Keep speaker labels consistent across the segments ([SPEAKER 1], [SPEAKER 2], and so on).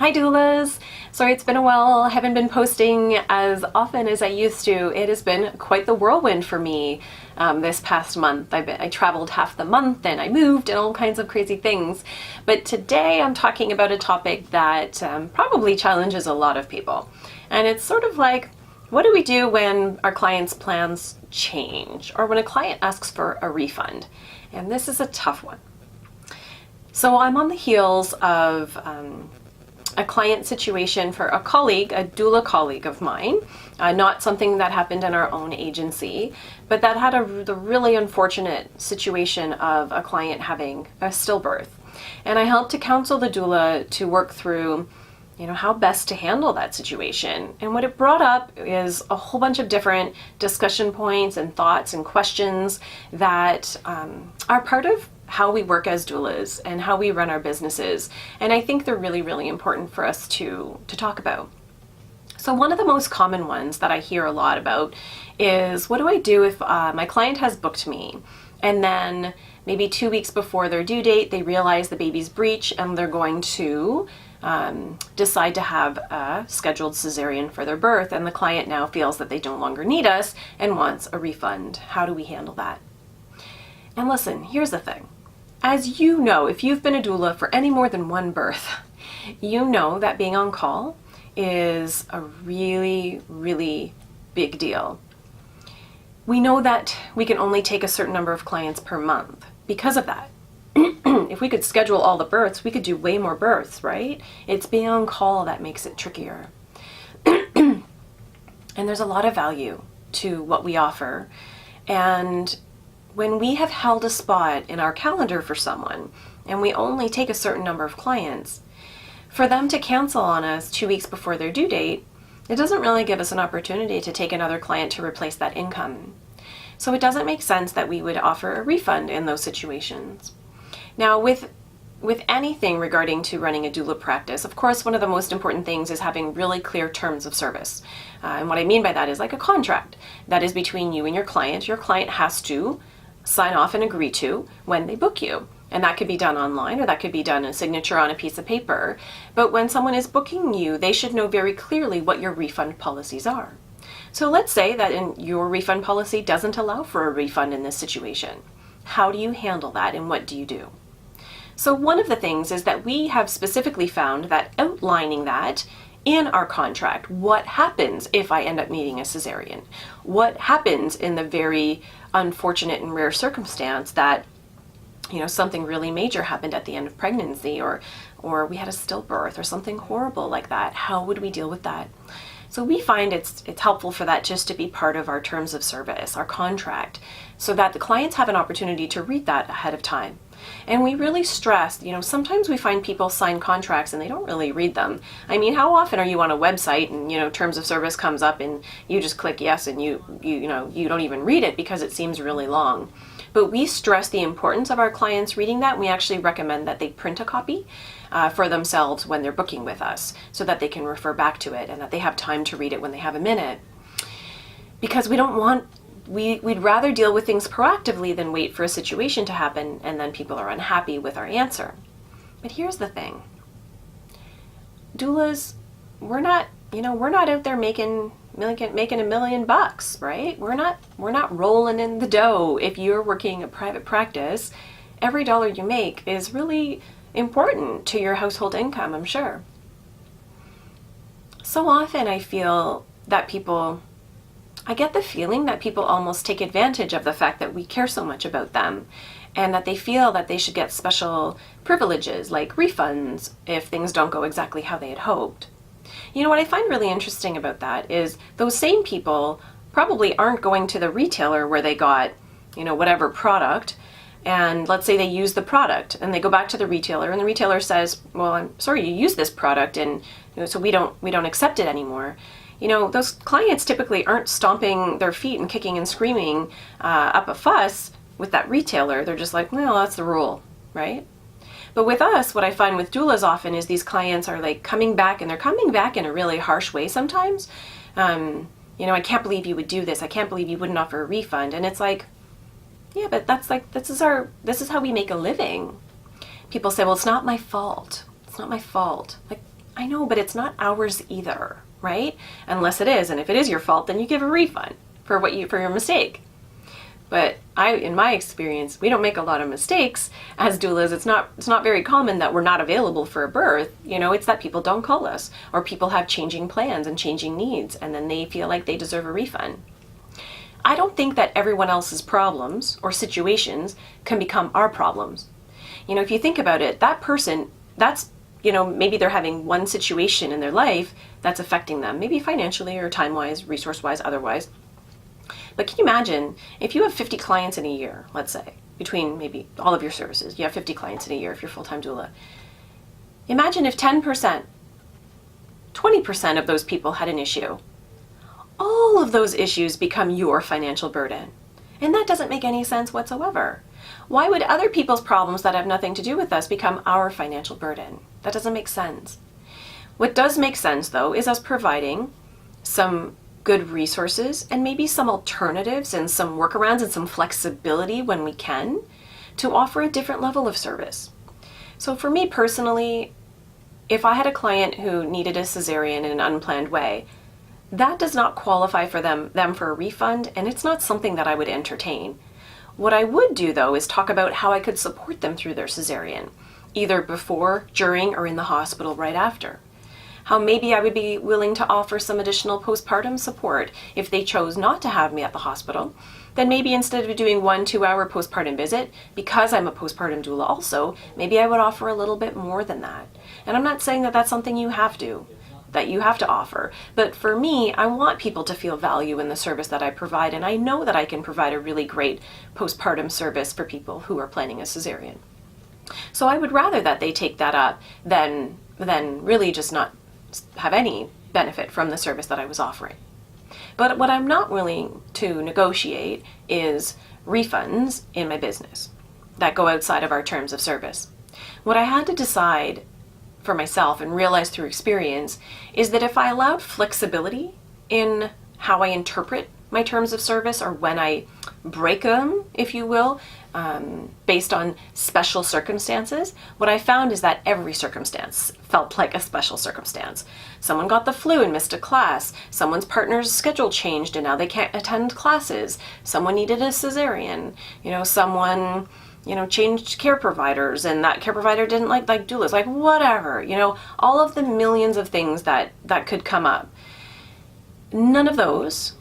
[SPEAKER 1] Hi doulas! Sorry it's been a while. I haven't been posting as often as I used to. It has been quite the whirlwind for me this past month. I traveled half the month and I moved and all kinds of crazy things. But today I'm talking about a topic that probably challenges a lot of people. And it's sort of like, what do we do when our clients' plans change or when a client asks for a refund? And this is a tough one. So I'm on the heels of a client situation for a colleague, a doula colleague of mine, not something that happened in our own agency, but that had the really unfortunate situation of a client having a stillbirth. And I helped to counsel the doula to work through, how best to handle that situation. And what it brought up is a whole bunch of different discussion points and thoughts and questions that are part of how we work as doulas and how we run our businesses. And I think they're really, really important for us to talk about. So one of the most common ones that I hear a lot about is, what do I do if my client has booked me and then maybe 2 weeks before their due date, they realize the baby's breech and they're going to decide to have a scheduled cesarean for their birth, and the client now feels that they no longer need us and wants a refund. How do we handle that? And listen, here's the thing. As you know, if you've been a doula for any more than one birth, you know that being on call is a really, really big deal. We know that we can only take a certain number of clients per month because of that. If we could schedule all the births, we could do way more births, right? It's being on call that makes it trickier. And there's a lot of value to what we offer. And when we have held a spot in our calendar for someone and we only take a certain number of clients, for them to cancel on us 2 weeks before their due date, it doesn't really give us an opportunity to take another client to replace that income. So it doesn't make sense that we would offer a refund in those situations. Now with anything regarding to running a doula practice, of course, one of the most important things is having really clear terms of service. And what I mean by that is like a contract that is between you and your client. Your client has to sign off and agree to when they book you. And that could be done online, or that could be done a signature on a piece of paper. But when someone is booking you, they should know very clearly what your refund policies are. So let's say that your refund policy doesn't allow for a refund in this situation. How do you handle that and what do you do? So one of the things is that we have specifically found that outlining that in our contract, what happens if I end up needing a cesarean? What happens in the very unfortunate and rare circumstance that something really major happened at the end of pregnancy, or we had a stillbirth or something horrible like that? How would we deal with that? So we find it's helpful for that just to be part of our terms of service, our contract, so that the clients have an opportunity to read that ahead of time. And we really stress, sometimes we find people sign contracts and they don't really read them. I mean, how often are you on a website and, terms of service comes up and you just click yes and you don't even read it because it seems really long. But we stress the importance of our clients reading that. And we actually recommend that they print a copy for themselves when they're booking with us so that they can refer back to it and that they have time to read it when they have a minute. Because we'd rather deal with things proactively than wait for a situation to happen and then people are unhappy with our answer. But here's the thing. Doulas, we're not out there making $1 million, right? We're not rolling in the dough. If you're working a private practice, every dollar you make is really important to your household income, I'm sure. So often I feel that I get the feeling that people almost take advantage of the fact that we care so much about them and that they feel that they should get special privileges like refunds if things don't go exactly how they had hoped. What I find really interesting about that is those same people probably aren't going to the retailer where they got, whatever product, and let's say they use the product and they go back to the retailer and the retailer says, well, I'm sorry you used this product and so we don't accept it anymore. Those clients typically aren't stomping their feet and kicking and screaming up a fuss with that retailer. They're just like, well, that's the rule, right? But with us, what I find with doulas often is these clients are like coming back, and they're coming back in a really harsh way sometimes. I can't believe you would do this. I can't believe you wouldn't offer a refund. And it's like, yeah, but this is how we make a living. People say, well, it's not my fault. It's not my fault. Like, I know, but it's not ours either, right? Unless it is, and if it is your fault, then you give a refund for your mistake. But in my experience, we don't make a lot of mistakes as doulas. It's not very common that we're not available for a birth. It's that people don't call us, or people have changing plans and changing needs, and then they feel like they deserve a refund. I don't think that everyone else's problems or situations can become our problems. If you think about it, that person, maybe they're having one situation in their life that's affecting them, maybe financially or time-wise, resource-wise, otherwise. But can you imagine if you have 50 clients in a year, let's say, between maybe all of your services, you have 50 clients in a year if you're full-time doula. Imagine if 10%, 20% of those people had an issue. All of those issues become your financial burden. And that doesn't make any sense whatsoever. Why would other people's problems that have nothing to do with us become our financial burden? That doesn't make sense. What does make sense, though, is us providing some good resources and maybe some alternatives and some workarounds and some flexibility when we can to offer a different level of service. So for me personally, if I had a client who needed a cesarean in an unplanned way, that does not qualify for them for a refund, and it's not something that I would entertain. What I would do, though, is talk about how I could support them through their cesarean, either before, during, or in the hospital right after. How maybe I would be willing to offer some additional postpartum support if they chose not to have me at the hospital. Then maybe instead of doing 1-2 hour postpartum visit, because I'm a postpartum doula also, maybe I would offer a little bit more than that. And I'm not saying that that's something you have to offer. But for me, I want people to feel value in the service that I provide, and I know that I can provide a really great postpartum service for people who are planning a cesarean. So I would rather that they take that up than really just not have any benefit from the service that I was offering. But what I'm not willing to negotiate is refunds in my business that go outside of our terms of service. What I had to decide for myself and realize through experience is that if I allowed flexibility in how I interpret my terms of service, or when I break them, if you will, based on special circumstances, what I found is that every circumstance felt like a special circumstance. Someone got the flu and missed a class. Someone's partner's schedule changed and now they can't attend classes. Someone needed a cesarean. Someone changed care providers, and that care provider didn't like doulas, whatever, all of the millions of things that could come up. None of those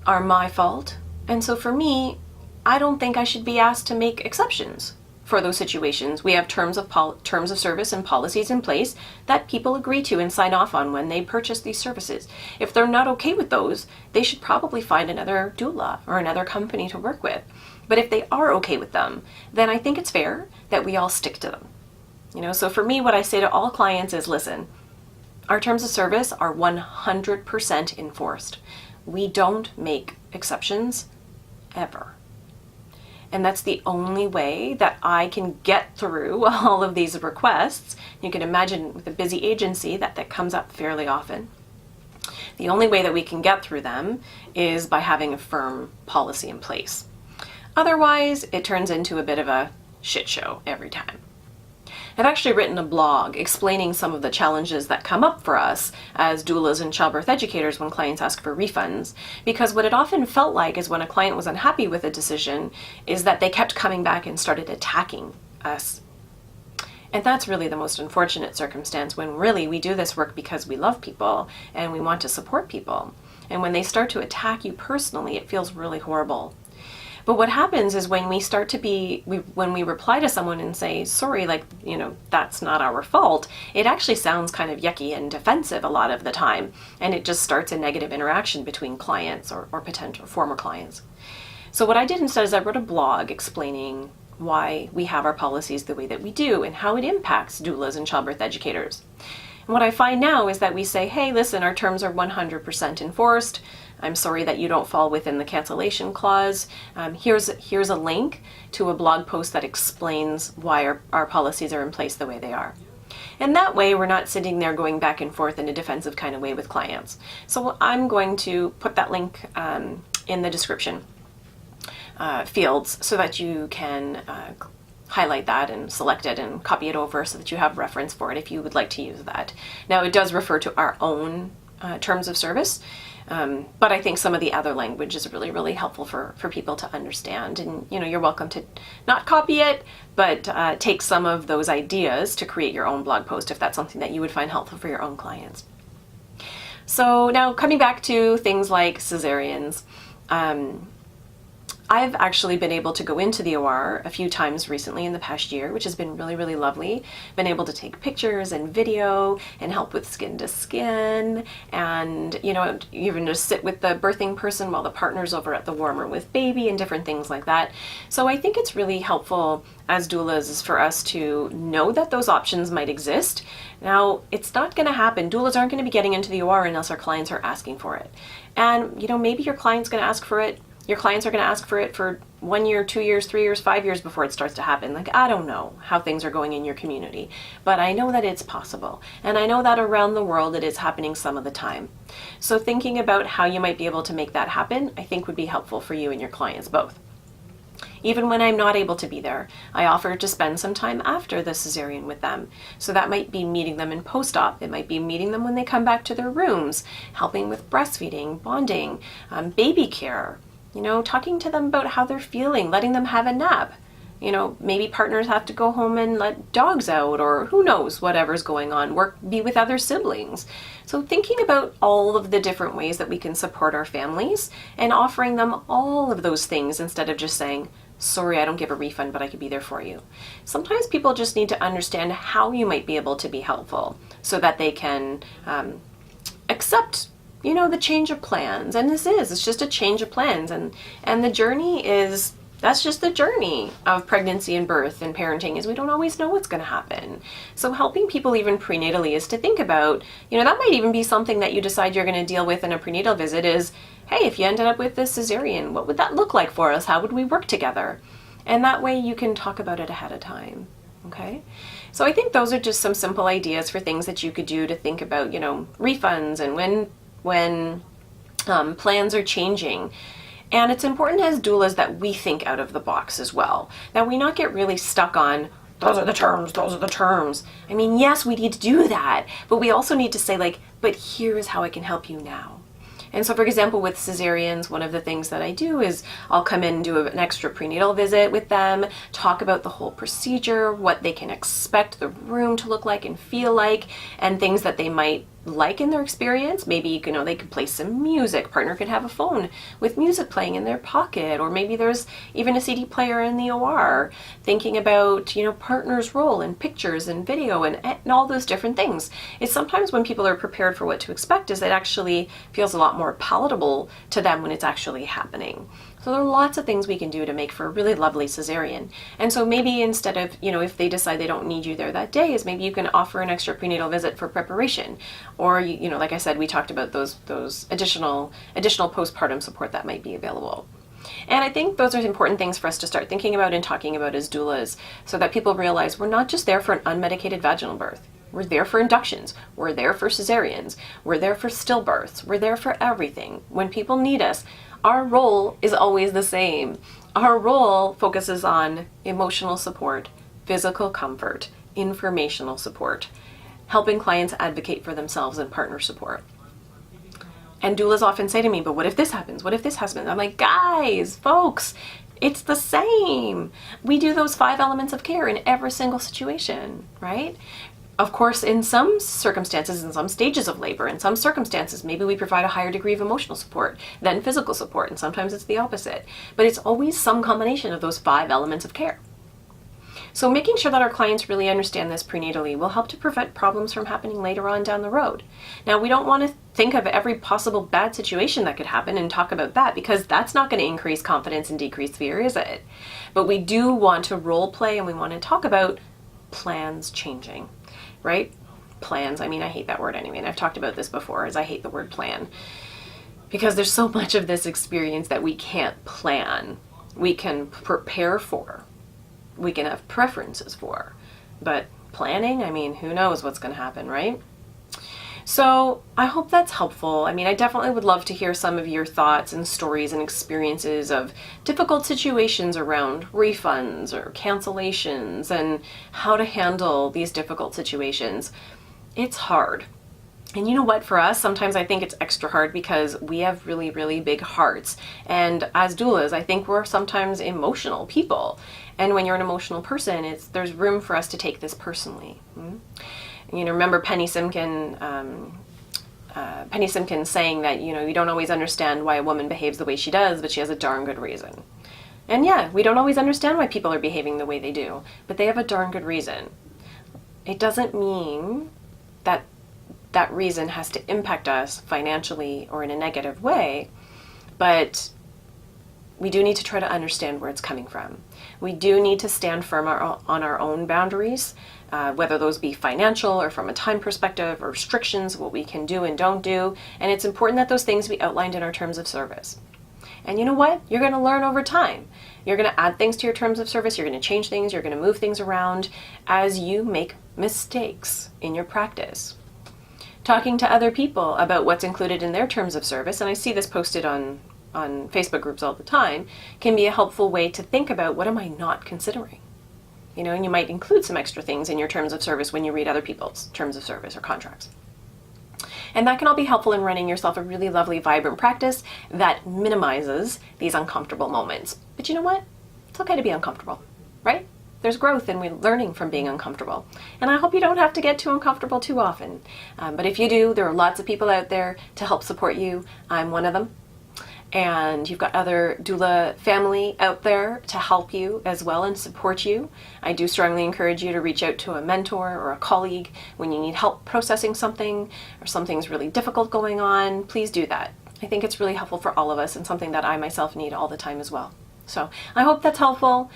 [SPEAKER 1] are my fault. And so for me, I don't think I should be asked to make exceptions for those situations. We have terms of service and policies in place that people agree to and sign off on when they purchase these services. If they're not okay with those, they should probably find another doula or another company to work with. But if they are okay with them, then I think it's fair that we all stick to them. So for me, what I say to all clients is, listen, our terms of service are 100% enforced. We don't make exceptions ever. And that's the only way that I can get through all of these requests. You can imagine with a busy agency that comes up fairly often. The only way that we can get through them is by having a firm policy in place. Otherwise, it turns into a bit of a shit show every time. I've actually written a blog explaining some of the challenges that come up for us as doulas and childbirth educators when clients ask for refunds, because what it often felt like is when a client was unhappy with a decision is that they kept coming back and started attacking us. And that's really the most unfortunate circumstance, when really we do this work because we love people and we want to support people. And when they start to attack you personally, it feels really horrible. But what happens is when we start to when we reply to someone and say, sorry, that's not our fault, it actually sounds kind of yucky and defensive a lot of the time. And it just starts a negative interaction between clients or potential former clients. So what I did instead is I wrote a blog explaining why we have our policies the way that we do and how it impacts doulas and childbirth educators. And what I find now is that we say, hey, listen, our terms are 100% enforced. I'm sorry that you don't fall within the cancellation clause. Here's a link to a blog post that explains why our policies are in place the way they are. And that way we're not sitting there going back and forth in a defensive kind of way with clients. So I'm going to put that link in the description fields so that you can highlight that and select it and copy it over so that you have reference for it if you would like to use that. Now, it does refer to our own terms of service, but I think some of the other language is really, really helpful for people to understand. And, you're welcome to not copy it, but take some of those ideas to create your own blog post if that's something that you would find helpful for your own clients. So now coming back to things like cesareans, I've actually been able to go into the OR a few times recently in the past year, which has been really, really lovely. Been able to take pictures and video and help with skin to skin, and, even just sit with the birthing person while the partner's over at the warmer with baby and different things like that. So I think it's really helpful as doulas for us to know that those options might exist. Now, it's not going to happen. Doulas aren't going to be getting into the OR unless our clients are asking for it. And, maybe your client's going to ask for it. Your clients are going to ask for it for 1 year, 2 years, 3 years, 5 years before it starts to happen. Like, I don't know how things are going in your community, but I know that it's possible. And I know that around the world it is happening some of the time. So thinking about how you might be able to make that happen, I think would be helpful for you and your clients both. Even when I'm not able to be there, I offer to spend some time after the cesarean with them. So that might be meeting them in post-op. It might be meeting them when they come back to their rooms, helping with breastfeeding, bonding, baby care, talking to them about how they're feeling, letting them have a nap. Maybe partners have to go home and let dogs out, or who knows, whatever's going on, be with other siblings. So thinking about all of the different ways that we can support our families and offering them all of those things instead of just saying, sorry, I don't give a refund, but I could be there for you. Sometimes people just need to understand how you might be able to be helpful so that they can accept the change of plans. And it's just a change of plans. And the journey that's just the journey of pregnancy and birth and parenting, is we don't always know what's going to happen. So helping people even prenatally is to think about, that might even be something that you decide you're going to deal with in a prenatal visit is, hey, if you ended up with this cesarean, what would that look like for us? How would we work together? And that way you can talk about it ahead of time. Okay? So I think those are just some simple ideas for things that you could do to think about, refunds and when plans are changing. And it's important as doulas that we think out of the box as well. That we not get really stuck on, those are the terms. I mean, yes, we need to do that, but we also need to say but here's how I can help you now. And so, for example, with cesareans, one of the things that I do is I'll come in and do an extra prenatal visit with them, talk about the whole procedure, what they can expect the room to look like and feel like, and things that they might like in their experience. Maybe, they could play some music. Partner could have a phone with music playing in their pocket, or maybe there's even a CD player in the OR. Thinking about, partner's role in pictures and video and all those different things. It's sometimes when people are prepared for what to expect, is it actually feels a lot more palatable to them when it's actually happening. So there are lots of things we can do to make for a really lovely cesarean. And so maybe instead of, if they decide they don't need you there that day, is maybe you can offer an extra prenatal visit for preparation. Or, like I said, we talked about those additional postpartum support that might be available. And I think those are important things for us to start thinking about and talking about as doulas, so that people realize we're not just there for an unmedicated vaginal birth. We're there for inductions. We're there for cesareans. We're there for stillbirths. We're there for everything. When people need us, our role is always the same. Our role focuses on emotional support, physical comfort, informational support, helping clients advocate for themselves, and partner support. And doulas often say to me, but what if this happens? What if this happens? I'm like, guys, folks, it's the same. We do those 5 elements of care in every single situation, right? Of course, in some circumstances, in some stages of labor, in some circumstances, maybe we provide a higher degree of emotional support than physical support, and sometimes it's the opposite. But it's always some combination of those 5 elements of care. So making sure that our clients really understand this prenatally will help to prevent problems from happening later on down the road. Now, we don't want to think of every possible bad situation that could happen and talk about that, because that's not going to increase confidence and decrease fear, is it? But we do want to role play, and we want to talk about plans changing. Right? Plans. I mean, I hate that word anyway, and I've talked about this before, as I hate the word plan, because there's so much of this experience that we can't plan. We can prepare for, we can have preferences for, but planning, I mean, who knows what's going to happen, right? So I hope that's helpful. I mean, I definitely would love to hear some of your thoughts and stories and experiences of difficult situations around refunds or cancellations and how to handle these difficult situations. It's hard. And you know what, for us, sometimes I think it's extra hard because we have really, really big hearts. And as doulas, I think we're sometimes emotional people. And when you're an emotional person, there's room for us to take this personally. You know, remember Penny Simkin saying that, you know, you don't always understand why a woman behaves the way she does, but she has a darn good reason. And yeah, we don't always understand why people are behaving the way they do, but they have a darn good reason. It doesn't mean that that reason has to impact us financially or in a negative way, but we do need to try to understand where it's coming from. We do need to stand firm on our own boundaries, whether those be financial or from a time perspective or restrictions, what we can do and don't do. And it's important that those things be outlined in our terms of service. And you know what? You're going to learn over time. You're going to add things to your terms of service. You're going to change things. You're going to move things around as you make mistakes in your practice. Talking to other people about what's included in their terms of service, and I see this posted on Facebook groups all the time, can be a helpful way to think about, what am I not considering? You know, and you might include some extra things in your terms of service when you read other people's terms of service or contracts. And that can all be helpful in running yourself a really lovely, vibrant practice that minimizes these uncomfortable moments. But you know what? It's okay to be uncomfortable, right? There's growth and we're learning from being uncomfortable. And I hope you don't have to get too uncomfortable too often. But if you do, there are lots of people out there to help support you. I'm one of them. And you've got other doula family out there to help you as well and support you. I do strongly encourage you to reach out to a mentor or a colleague when you need help processing something or something's really difficult going on. Please do that. I think it's really helpful for all of us and something that I myself need all the time as well. So I hope that's helpful.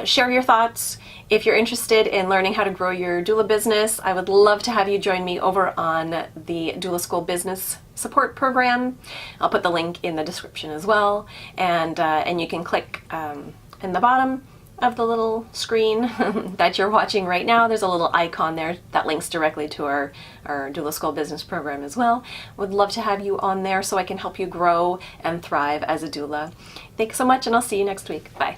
[SPEAKER 1] Share your thoughts. If you're interested in learning how to grow your doula business, I would love to have you join me over on the Doula School Business Support Program. I'll put the link in the description as well. And you can click in the bottom of the little screen that you're watching right now. There's a little icon there that links directly to our Doula School Business Program as well. Would love to have you on there so I can help you grow and thrive as a doula. Thanks so much, and I'll see you next week. Bye.